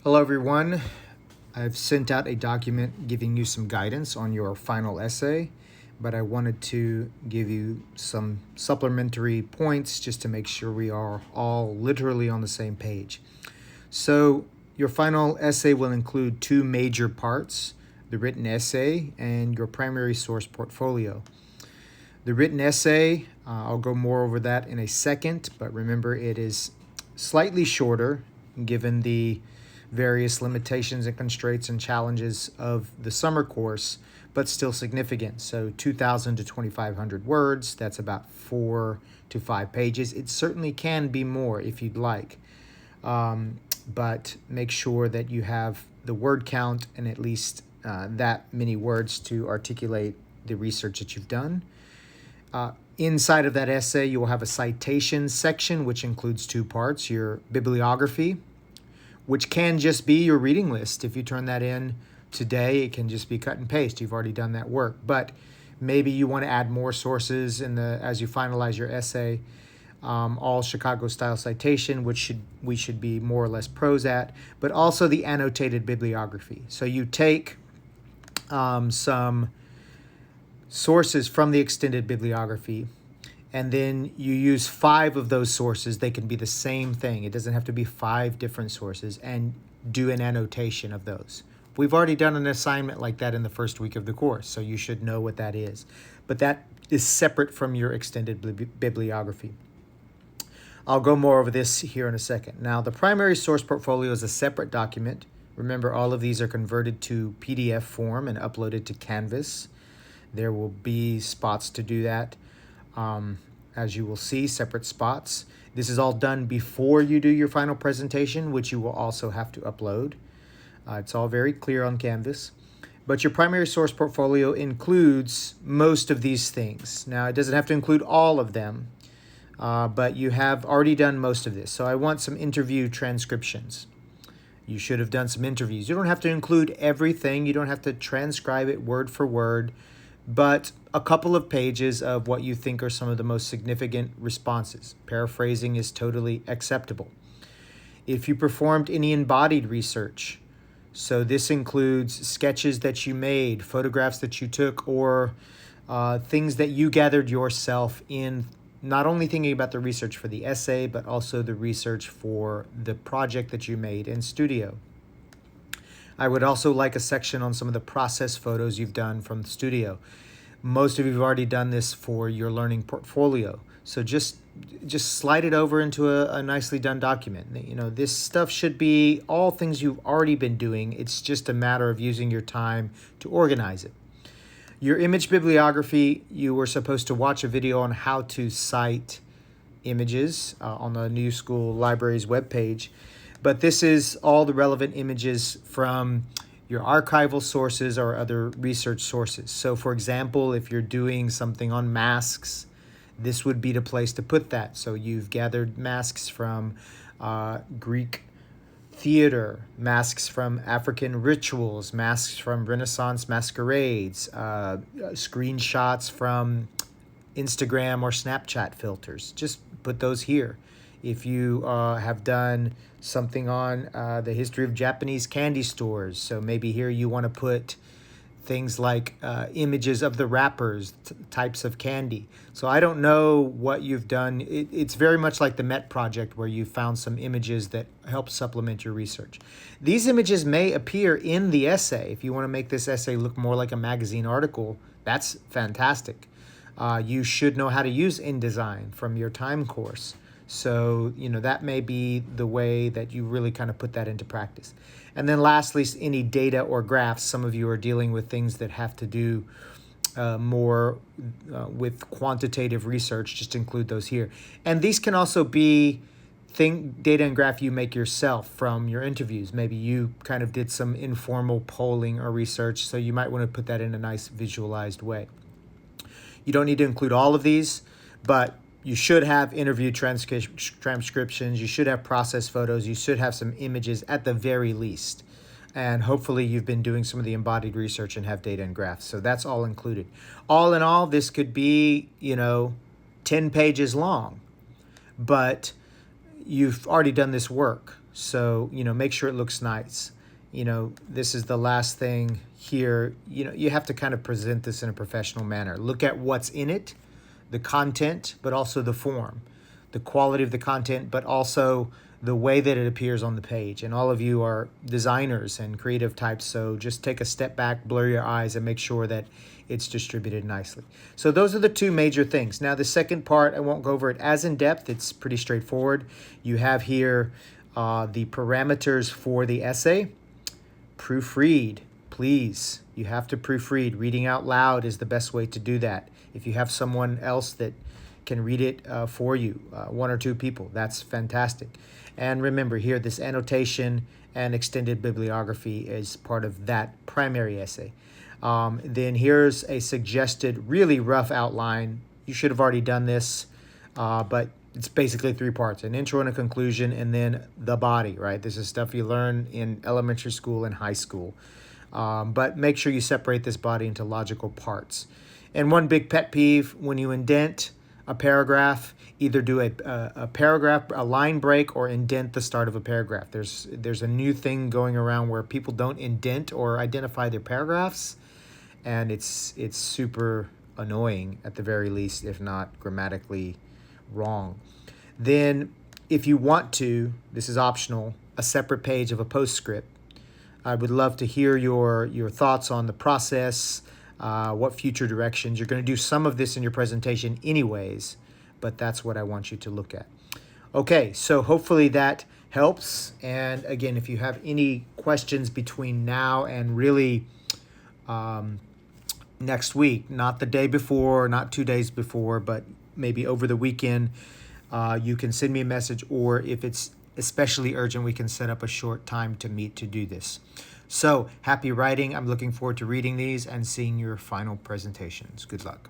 Hello everyone. I've sent out a document giving you some guidance on your final essay, but I wanted to give you some supplementary points just to make sure we are all literally on the same page. So your final essay will include two major parts, the written essay and your primary source portfolio. The written essay, I'll go more over that in a second, but remember it is slightly shorter given the various limitations and constraints and challenges of the summer course, but still significant. So 2,000 to 2,500 words, that's about 4 to 5 pages. It certainly can be more if you'd like, but make sure that you have the word count and at least that many words to articulate the research that you've done. Inside of that essay, you will have a citation section, which includes two parts, your bibliography, which can just be your reading list. If you turn that in today, it can just be cut and paste. You've already done that work. But maybe you want to add more sources as you finalize your essay. All Chicago-style citation, which we should be more or less pros at, but also the annotated bibliography. So you take some sources from the extended bibliography, and then you use 5 of those sources. They can be the same thing. It doesn't have to be 5 different sources, and do an annotation of those. We've already done an assignment like that in the first week of the course, so you should know what that is. But that is separate from your extended bibliography. I'll go more over this here in a second. Now, the primary source portfolio is a separate document. Remember, all of these are converted to PDF form and uploaded to Canvas. There will be spots to do that. As you will see, separate spots. This is all done before you do your final presentation, which you will also have to upload. It's all very clear on Canvas. But your primary source portfolio includes most of these things. Now, it doesn't have to include all of them, but you have already done most of this. So I want some interview transcriptions. You should have done some interviews. You don't have to include everything. You don't have to transcribe it word for word, but a couple of pages of what you think are some of the most significant responses. Paraphrasing is totally acceptable. If you performed any embodied research, so this includes sketches that you made, photographs that you took, or things that you gathered yourself in, not only thinking about the research for the essay, but also the research for the project that you made in studio. I would also like a section on some of the process photos you've done from the studio. Most of you have already done this for your learning portfolio. So just slide it over into a nicely done document. You know, this stuff should be all things you've already been doing. It's just a matter of using your time to organize it. Your image bibliography, you were supposed to watch a video on how to cite images on the New School Library's webpage. But this is all the relevant images from your archival sources or other research sources. So for example, if you're doing something on masks, this would be the place to put that. So you've gathered masks from Greek theater, masks from African rituals, masks from Renaissance masquerades, screenshots from Instagram or Snapchat filters. Just put those here. If you have done something on the history of Japanese candy stores, so maybe here you want to put things like images of the wrappers, types of candy. So I don't know what you've done. It's very much like the Met project where you found some images that help supplement your research. These images may appear in the essay. If you want to make this essay look more like a magazine article, that's fantastic. You should know how to use InDesign from your time course. So, you know, that may be the way that you really kind of put that into practice. And then lastly, any data or graphs. Some of you are dealing with things that have to do more with quantitative research. Just include those here. And these can also be data and graph you make yourself from your interviews. Maybe you kind of did some informal polling or research, so you might want to put that in a nice visualized way. You don't need to include all of these, but you should have interview transcriptions, you should have process photos, you should have some images at the very least. And hopefully you've been doing some of the embodied research and have data and graphs. So that's all included. All in all, this could be, 10 pages long, but you've already done this work. So, make sure it looks nice. This is the last thing here. You have to kind of present this in a professional manner. Look at what's in it, the content, but also the form, the quality of the content, but also the way that it appears on the page. And all of you are designers and creative types, so just take a step back, blur your eyes, and make sure that it's distributed nicely. So those are the two major things. Now, the second part, I won't go over it as in depth. It's pretty straightforward. You have here the parameters for the essay. Proofread, please. You have to proofread. Reading out loud is the best way to do that. If you have someone else that can read it for you, one or two people, that's fantastic. And remember here, this annotation and extended bibliography is part of that primary essay. Then here's a suggested really rough outline. You should have already done this, but it's basically 3 parts: an intro and a conclusion, and then the body, right? This is stuff you learn in elementary school and high school. But make sure you separate this body into logical parts. And one big pet peeve, when you indent a paragraph, either do a paragraph, a line break, or indent the start of a paragraph. There's a new thing going around where people don't indent or identify their paragraphs, and it's super annoying at the very least, if not grammatically wrong. Then, if you want to, this is optional, a separate page of a postscript. I would love to hear your thoughts on the process, what future directions. You're going to do some of this in your presentation anyways, but that's what I want you to look at. Okay, so hopefully that helps. And again, if you have any questions between now and really next week, not the day before, not 2 days before, but maybe over the weekend, you can send me a message, or if it's especially urgent, we can set up a short time to meet to do this. So happy writing. I'm looking forward to reading these and seeing your final presentations. Good luck.